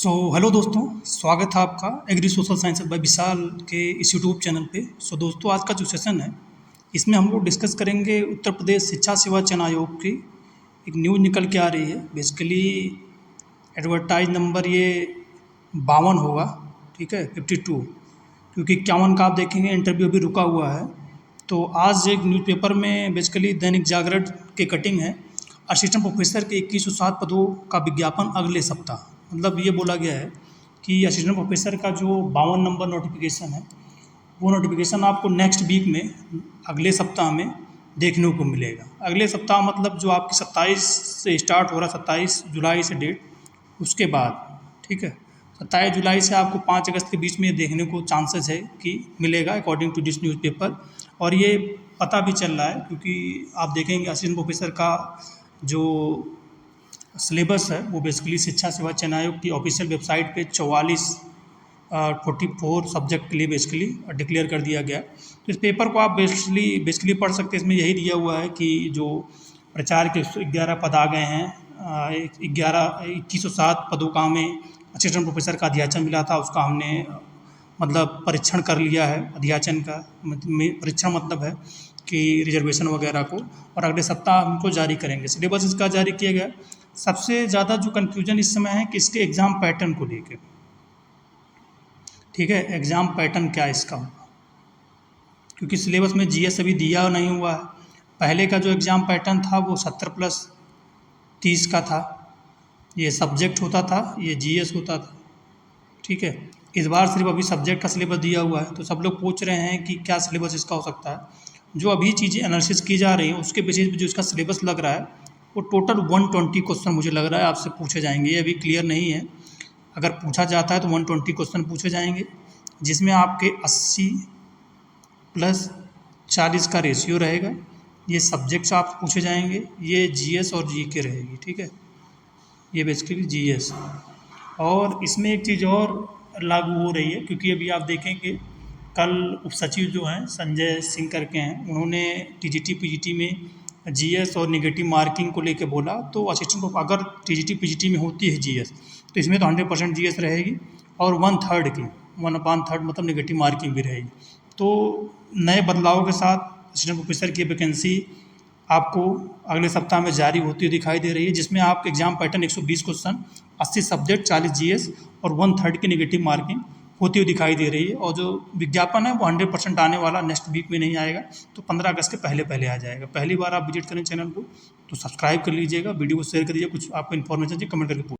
Hello दोस्तों, स्वागत है आपका एग्री सोशल साइंसेज बाय विशाल के इस यूट्यूब चैनल पे। दोस्तों, आज का जो सेशन है इसमें हम लोग डिस्कस करेंगे उत्तर प्रदेश शिक्षा सेवा चयन आयोग की एक न्यूज़ निकल के आ रही है। बेसिकली एडवर्टाइज नंबर ये 52 होगा, ठीक है, 52, क्योंकि 51 का आप देखेंगे इंटरव्यू भी रुका हुआ है। तो आज एक न्यूज़पेपर में बेसिकली दैनिक जागरण की कटिंग है, असिस्टेंट प्रोफेसर के 2107 पदों का विज्ञापन अगले सप्ताह। मतलब ये बोला गया है कि असिस्टेंट प्रोफेसर का जो 52 नंबर नोटिफिकेशन है वो नोटिफिकेशन आपको नेक्स्ट वीक में, अगले सप्ताह में देखने को मिलेगा। अगले सप्ताह मतलब जो आपकी 27 से स्टार्ट हो रहा है, 27 जुलाई से डेट, उसके बाद, ठीक है, 27 जुलाई से आपको 5 अगस्त के बीच में देखने को चांसेस है कि मिलेगा अकॉर्डिंग टू दिस न्यूज़पेपर। और ये पता भी चल रहा है क्योंकि आप देखेंगे असिस्टेंट प्रोफेसर का जो सिलेबस है वो बेसिकली शिक्षा सेवा चयन आयोग की ऑफिशियल वेबसाइट पे 44 सब्जेक्ट के लिए बेसिकली डिक्लेयर कर दिया गया। तो इस पेपर को आप बेसिकली पढ़ सकते हैं। इसमें यही दिया हुआ है कि जो प्रचार के 11 पद आ गए हैं, 2107 पदों का हमें असिस्टेंट प्रोफेसर का अध्याचन मिला था, उसका हमने मतलब परीक्षण कर लिया है। अध्याचन का परीक्षण मतलब है कि रिजर्वेशन वगैरह को, और अगले सप्ताह हमको जारी करेंगे। सिलेबस इसका जारी किया गया। सबसे ज़्यादा जो कन्फ्यूजन इस समय है कि इसके एग्ज़ाम पैटर्न को लेकर, ठीक है, एग्ज़ाम पैटर्न क्या इसका होगा, क्योंकि सिलेबस में जीएस अभी दिया नहीं हुआ है। पहले का जो एग्ज़ाम पैटर्न था वो 70+30 का था, ये सब्जेक्ट होता था, ये जीएस होता था, ठीक है। इस बार सिर्फ अभी सब्जेक्ट का सिलेबस दिया हुआ है। तो सब लोग पूछ रहे हैं कि क्या सिलेबस इसका हो सकता है। जो अभी चीज़ें एनालिसिस की जा रही हैं उसके बेसिस पे जो इसका सिलेबस लग रहा है वो टोटल 120 क्वेश्चन मुझे लग रहा है आपसे पूछे जाएंगे। ये अभी क्लियर नहीं है, अगर पूछा जाता है तो 120 क्वेश्चन पूछे जाएंगे, जिसमें आपके 80+40 का रेशियो रहेगा। ये सब्जेक्ट से आप पूछे जाएंगे, ये जीएस और जीके रहेगी, ठीक है, ये बेसिकली जीएस। और इसमें एक चीज़ और लागू हो रही है, क्योंकि अभी आप देखेंगे कल उप सचिव जो हैं संजय सिंह करके हैं, उन्होंने टीजीटी पीजीटी में जीएस और नेगेटिव मार्किंग को लेके बोला। तो असिस्टेंट को अगर टीजीटी पीजीटी में होती है जीएस तो इसमें तो 100% जीएस रहेगी, और 1/3 की 1/3 मतलब नेगेटिव मार्किंग भी रहेगी। तो नए बदलाव के साथ असिस्टेंट प्रोफेसर की वैकेंसी आपको अगले सप्ताह में जारी होती हुई दिखाई दे रही है, जिसमें आपके exam pattern 120 question, 80 subject, 40 GS और 1/3 की नेगेटिव मार्किंग होती हुई दिखाई दे रही है। और जो विज्ञापन है वो 100% आने वाला नेक्स्ट वीक में नहीं आएगा, तो 15 अगस्त के पहले पहले आ जाएगा। पहली बार आप विजिट करें चैनल को तो सब्सक्राइब कर लीजिएगा, वीडियो को शेयर कर दीजिए। कुछ आपको इन्फॉर्मेशन चाहिए कमेंट करके पूछ